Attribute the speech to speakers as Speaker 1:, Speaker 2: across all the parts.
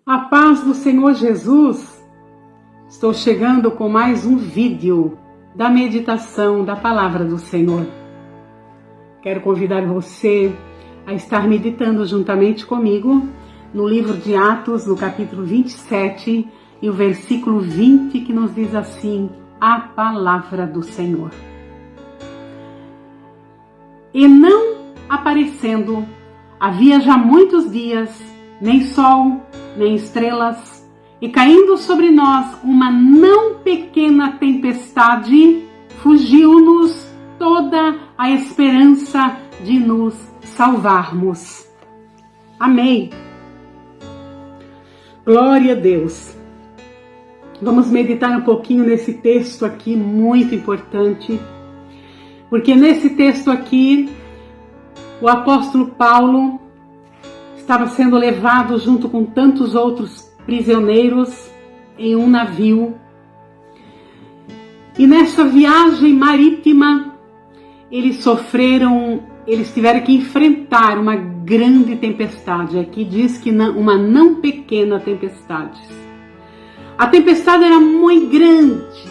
Speaker 1: A paz do Senhor Jesus. Estou chegando com mais um vídeo da meditação da Palavra do Senhor. Quero convidar você a estar meditando juntamente comigo no livro de Atos, no capítulo 27 e o versículo 20, que nos diz assim: a Palavra do Senhor. E não aparecendo, havia já muitos dias, nem sol, nem estrelas, e caindo sobre nós uma não pequena tempestade, fugiu-nos toda a esperança de nos salvarmos. Amém. Glória a Deus. Vamos meditar um pouquinho nesse texto aqui, muito importante, porque nesse texto aqui, o apóstolo Paulo estava sendo levado junto com tantos outros prisioneiros em um navio. E nessa viagem marítima, eles tiveram que enfrentar uma grande tempestade. Aqui diz que uma não pequena tempestade. A tempestade era muito grande,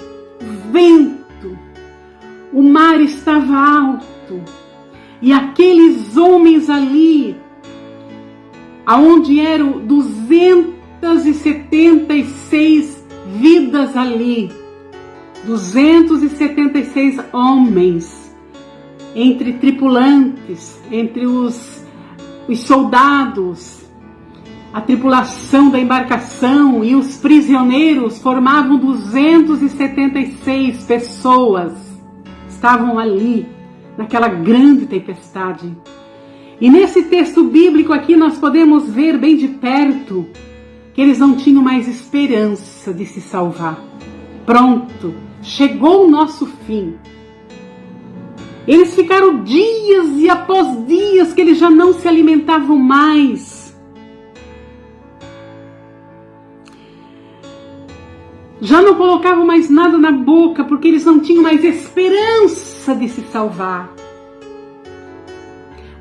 Speaker 1: vento, o mar estava alto, e aqueles homens ali, aonde eram 276 vidas ali, 276 homens, entre tripulantes, entre os soldados, a tripulação da embarcação e os prisioneiros, formavam 276 pessoas, estavam ali, naquela grande tempestade. E nesse texto bíblico aqui nós podemos ver bem de perto que eles não tinham mais esperança de se salvar. Pronto, chegou o nosso fim. Eles ficaram dias e após dias que eles já não se alimentavam mais. Já não colocavam mais nada na boca porque eles não tinham mais esperança de se salvar.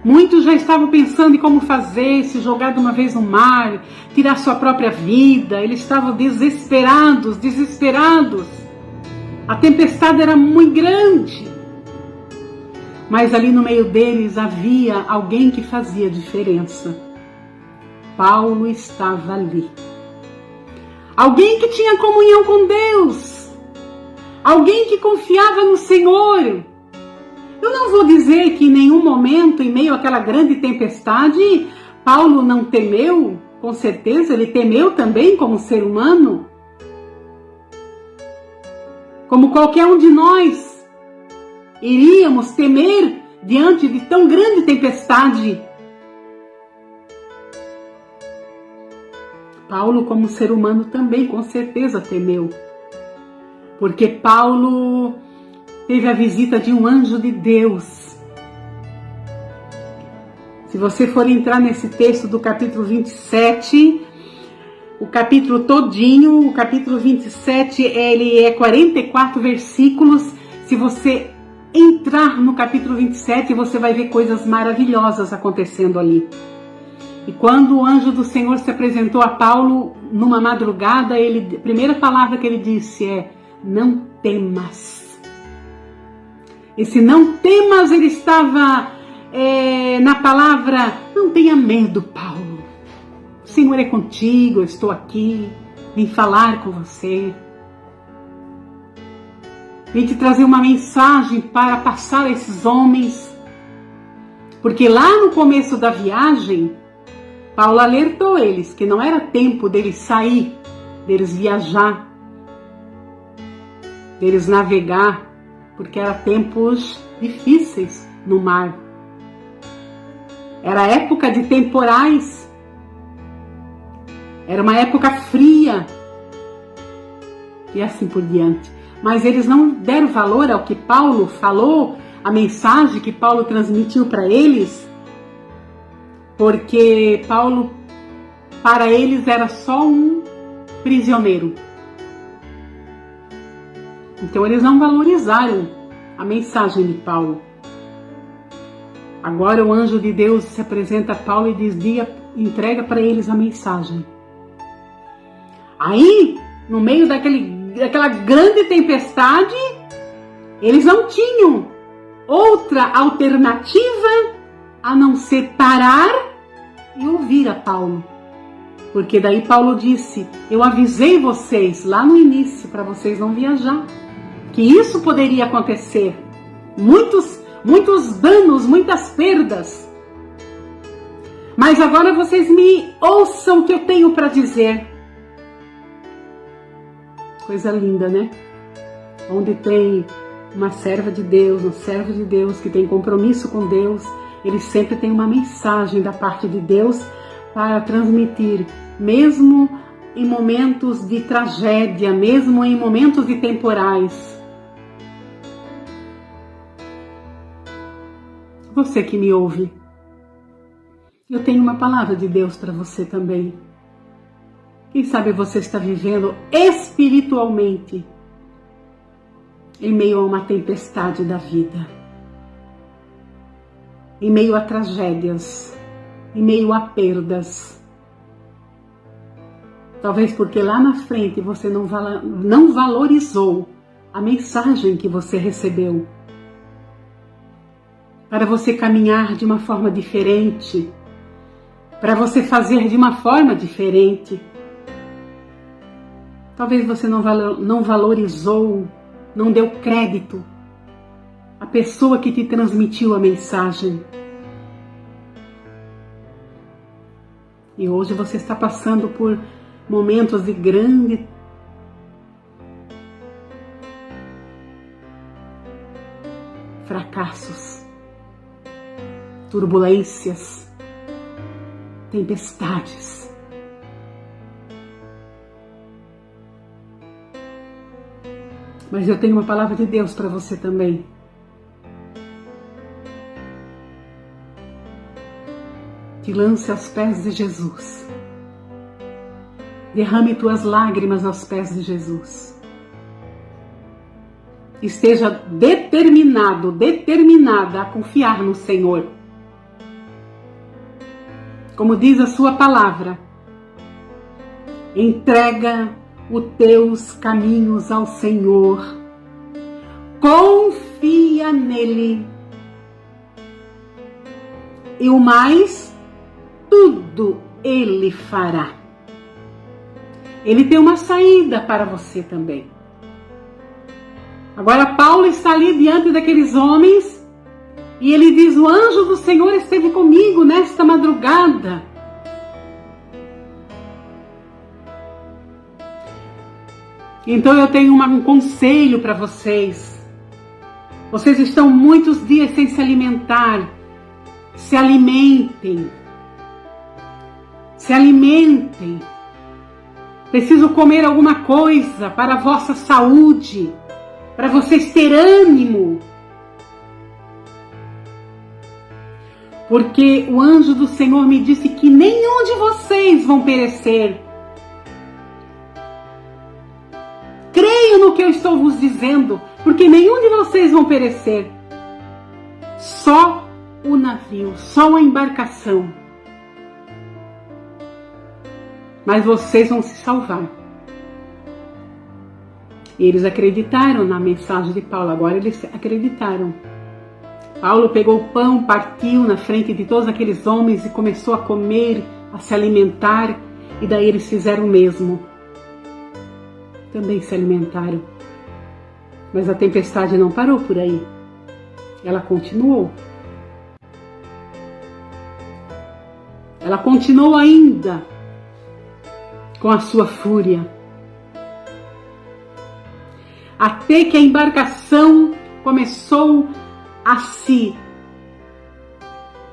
Speaker 1: Muitos já estavam pensando em como fazer, se jogar de uma vez no mar, tirar sua própria vida. Eles estavam desesperados. A tempestade era muito grande. Mas ali no meio deles havia alguém que fazia diferença. Paulo estava ali. Alguém que tinha comunhão com Deus. Alguém que confiava no Senhor. Eu não vou dizer que em nenhum momento, em meio àquela grande tempestade, Paulo não temeu. Com certeza, ele temeu também como ser humano. Como qualquer um de nós, iríamos temer diante de tão grande tempestade. Paulo, como ser humano, também com certeza temeu. Porque Paulo teve a visita de um anjo de Deus. Se você for entrar nesse texto do capítulo 27, o capítulo todinho, o capítulo 27, ele é 44 versículos. Se você entrar no capítulo 27, você vai ver coisas maravilhosas acontecendo ali. E quando o anjo do Senhor se apresentou a Paulo numa madrugada, a primeira palavra que ele disse é: não temas. Esse não temas, ele estava na palavra: não tenha medo, Paulo. O Senhor é contigo, eu estou aqui, vim falar com você. Vim te trazer uma mensagem para passar a esses homens. Porque lá no começo da viagem, Paulo alertou eles que não era tempo deles sair, deles viajar, deles navegar, porque eram tempos difíceis no mar. Era época de temporais. Era uma época fria. E assim por diante. Mas eles não deram valor ao que Paulo falou, a mensagem que Paulo transmitiu para eles, porque Paulo, para eles, era só um prisioneiro. Então eles não valorizaram a mensagem de Paulo. Agora o anjo de Deus se apresenta a Paulo e diz: entrega para eles a mensagem. Aí, no meio daquela grande tempestade, eles não tinham outra alternativa a não ser parar e ouvir a Paulo. Porque daí Paulo disse: eu avisei vocês lá no início para vocês não viajar, que isso poderia acontecer. Muitos danos, muitas perdas. Mas agora vocês me ouçam o que eu tenho para dizer. Coisa linda, né? Onde tem uma serva de Deus, um servo de Deus que tem compromisso com Deus, ele sempre tem uma mensagem da parte de Deus para transmitir, mesmo em momentos de tragédia, mesmo em momentos de temporais. Você que me ouve, eu tenho uma palavra de Deus para você também. Quem sabe você está vivendo espiritualmente em meio a uma tempestade da vida, em meio a tragédias, em meio a perdas. Talvez porque lá na frente você não valorizou a mensagem que você recebeu, para você caminhar de uma forma diferente, para você fazer de uma forma diferente. Talvez você não valorizou, não deu crédito à pessoa que te transmitiu a mensagem. E hoje você está passando por momentos de grande fracassos, turbulências, tempestades. Mas eu tenho uma palavra de Deus para você também. Te lance aos pés de Jesus. Derrame tuas lágrimas aos pés de Jesus. Esteja determinada a confiar no Senhor. Como diz a sua palavra, entrega os teus caminhos ao Senhor. Confia nele. E o mais, tudo ele fará. Ele tem uma saída para você também. Agora Paulo está ali diante daqueles homens e ele diz: o anjo do Senhor esteve comigo nesta madrugada. Então eu tenho um conselho para vocês. Vocês estão muitos dias sem se alimentar. Se alimentem. Se alimentem. Preciso comer alguma coisa para a vossa saúde, para vocês terem ânimo. Porque o anjo do Senhor me disse que nenhum de vocês vão perecer. Creio no que eu estou vos dizendo, porque nenhum de vocês vão perecer. Só o navio, só a embarcação. Mas vocês vão se salvar. E eles acreditaram na mensagem de Paulo. Agora eles acreditaram. Paulo pegou o pão, partiu na frente de todos aqueles homens e começou a comer, a se alimentar. E daí eles fizeram o mesmo. Também se alimentaram. Mas a tempestade não parou por aí. Ela continuou. Ela continuou ainda com a sua fúria. Até que a embarcação começou a se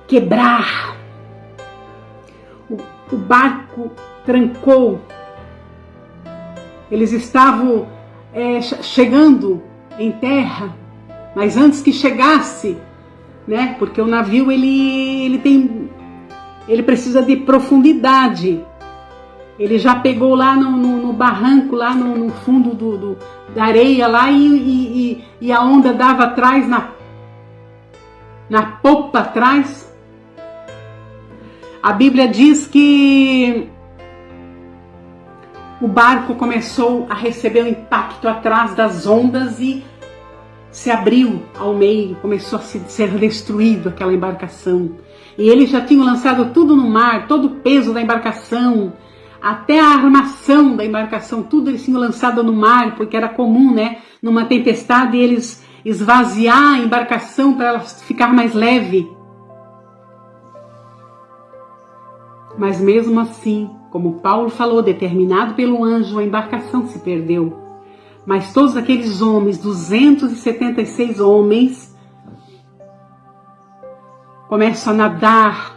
Speaker 1: quebrar. O barco trancou. Eles estavam chegando em terra, mas antes que chegasse, né? Porque o navio ele precisa de profundidade. Ele já pegou lá no barranco, lá no fundo da areia lá e a onda dava atrás, na popa atrás. A Bíblia diz que o barco começou a receber o impacto atrás das ondas e se abriu ao meio, começou a ser destruído aquela embarcação. E eles já tinham lançado tudo no mar, todo o peso da embarcação, até a armação da embarcação, tudo eles tinham lançado no mar, porque era comum, né, numa tempestade, eles esvaziar a embarcação para ela ficar mais leve. Mas mesmo assim, como Paulo falou, determinado pelo anjo, a embarcação se perdeu. Mas todos aqueles homens, 276 homens, começam a nadar.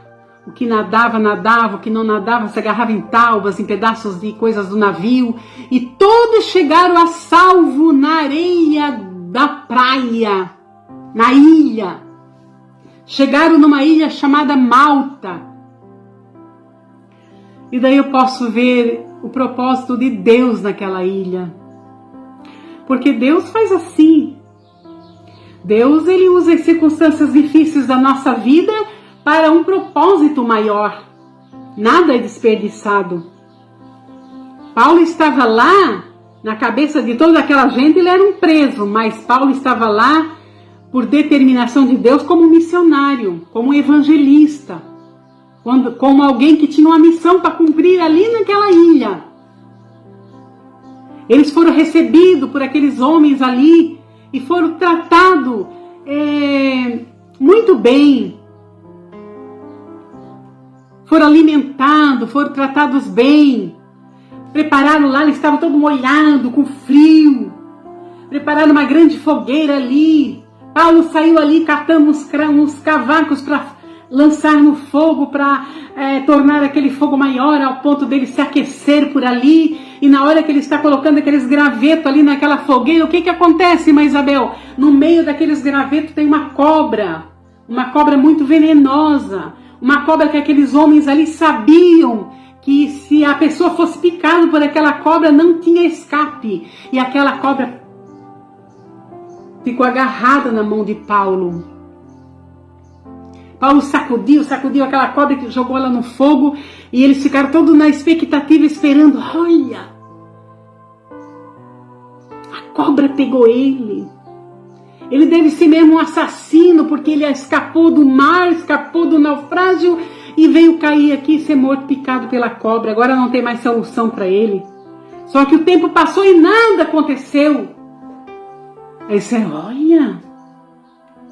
Speaker 1: O que nadava, nadava. O que não nadava, se agarrava em taubas, em pedaços de coisas do navio. E todos chegaram a salvo na areia da praia, na ilha. Chegaram numa ilha chamada Malta. E daí eu posso ver o propósito de Deus naquela ilha. Porque Deus faz assim. Deus, ele usa as circunstâncias difíceis da nossa vida para um propósito maior. Nada é desperdiçado. Paulo estava lá, na cabeça de toda aquela gente, ele era um preso, mas Paulo estava lá por determinação de Deus como missionário, como evangelista, como alguém que tinha uma missão para cumprir ali naquela ilha. Eles foram recebidos por aqueles homens ali e foram tratados muito bem. Foram alimentados, foram tratados bem. Prepararam lá, eles estavam todos molhados, com frio. Prepararam uma grande fogueira ali. Paulo saiu ali catando uns cavacos para lançar no fogo, para tornar aquele fogo maior ao ponto dele se aquecer por ali. E na hora que ele está colocando aqueles gravetos ali naquela fogueira, o que que acontece, Mãe Isabel? No meio daqueles gravetos tem uma cobra muito venenosa, uma cobra que aqueles homens ali sabiam que se a pessoa fosse picada por aquela cobra não tinha escape. E aquela cobra ficou agarrada na mão de Paulo. Paulo sacudiu aquela cobra que jogou ela no fogo e eles ficaram todos na expectativa esperando. Olha, a cobra pegou ele. Ele deve ser mesmo um assassino porque ele escapou do mar, escapou do naufrágio e veio cair aqui e ser morto, picado pela cobra. Agora não tem mais solução para ele. Só que o tempo passou e nada aconteceu. Aí você, olha,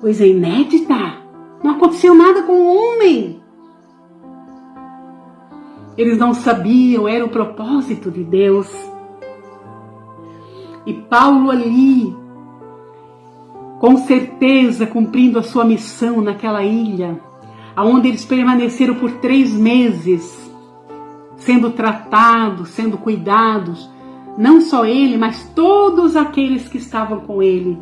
Speaker 1: coisa inédita. Não aconteceu nada com o homem. Eles não sabiam, era o propósito de Deus. E Paulo ali, com certeza cumprindo a sua missão naquela ilha, onde eles permaneceram por 3 meses, sendo tratados, sendo cuidados, não só ele, mas todos aqueles que estavam com ele.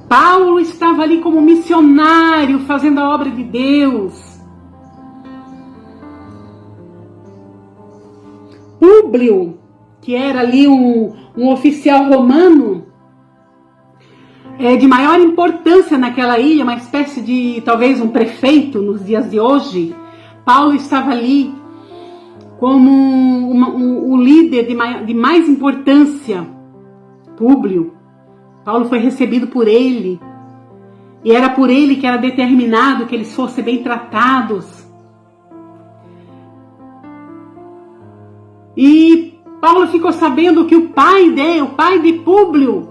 Speaker 1: Paulo estava ali como missionário, fazendo a obra de Deus. Públio, que era ali um oficial romano, de maior importância naquela ilha, uma espécie de, talvez, um prefeito nos dias de hoje. Paulo estava ali como o líder de mais importância, Públio. Paulo foi recebido por ele, e era por ele que era determinado que eles fossem bem tratados. E Paulo ficou sabendo que o pai de Públio,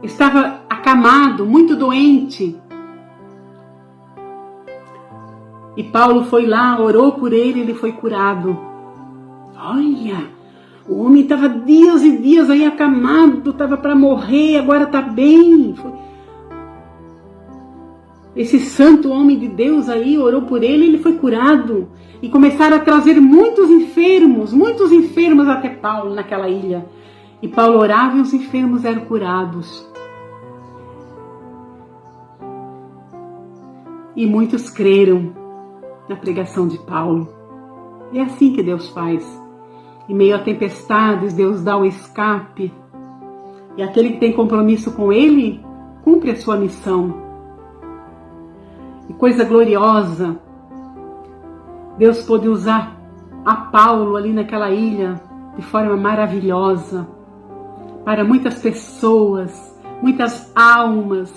Speaker 1: estava acamado, muito doente. E Paulo foi lá, orou por ele, ele foi curado. Olha! O homem estava dias e dias aí acamado, estava para morrer, agora está bem. Esse santo homem de Deus aí orou por ele, ele foi curado. E começaram a trazer muitos enfermos até Paulo naquela ilha. E Paulo orava e os enfermos eram curados. E muitos creram na pregação de Paulo. E é assim que Deus faz. Em meio a tempestades, Deus dá o escape. E aquele que tem compromisso com Ele, cumpre a sua missão. E coisa gloriosa, Deus pôde usar a Paulo ali naquela ilha de forma maravilhosa para muitas pessoas, muitas almas,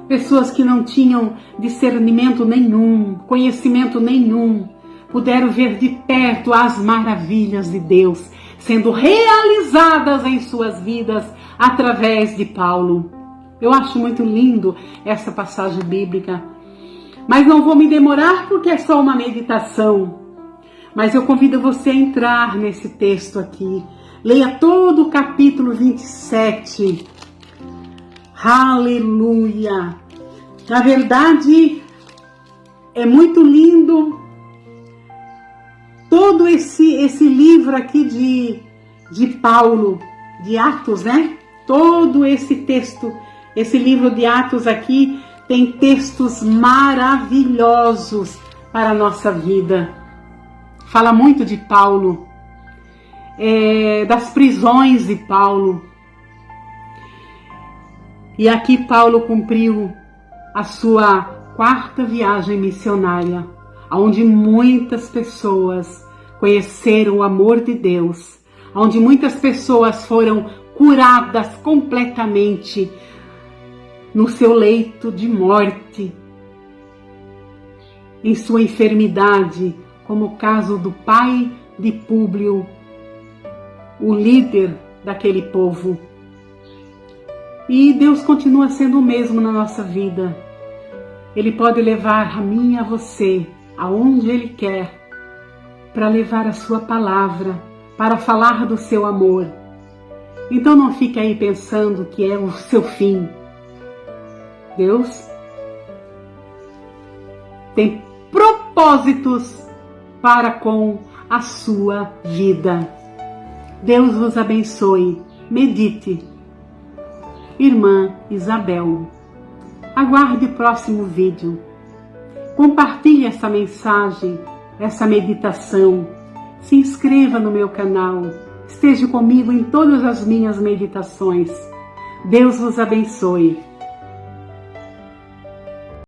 Speaker 1: pessoas que não tinham discernimento nenhum, conhecimento nenhum, puderam ver de perto as maravilhas de Deus sendo realizadas em suas vidas através de Paulo. Eu acho muito lindo essa passagem bíblica, mas não vou me demorar porque é só uma meditação. Mas eu convido você a entrar nesse texto aqui. Leia todo o capítulo 27. Aleluia! Na verdade, é muito lindo todo esse livro aqui de Paulo, de Atos, né? Todo esse texto, esse livro de Atos aqui tem textos maravilhosos para a nossa vida. Fala muito de Paulo, das prisões de Paulo. E aqui Paulo cumpriu a sua 4ª viagem missionária, onde muitas pessoas conheceram o amor de Deus, onde muitas pessoas foram curadas completamente no seu leito de morte, em sua enfermidade, como o caso do pai de Públio, o líder daquele povo. E Deus continua sendo o mesmo na nossa vida. Ele pode levar a mim e a você aonde Ele quer, para levar a sua palavra, para falar do seu amor. Então não fique aí pensando que é o seu fim. Deus tem propósitos para com a sua vida. Deus vos abençoe. Medite. Irmã Isabel. Aguarde o próximo vídeo. Compartilhe essa mensagem, essa meditação. Se inscreva no meu canal. Esteja comigo em todas as minhas meditações. Deus vos abençoe.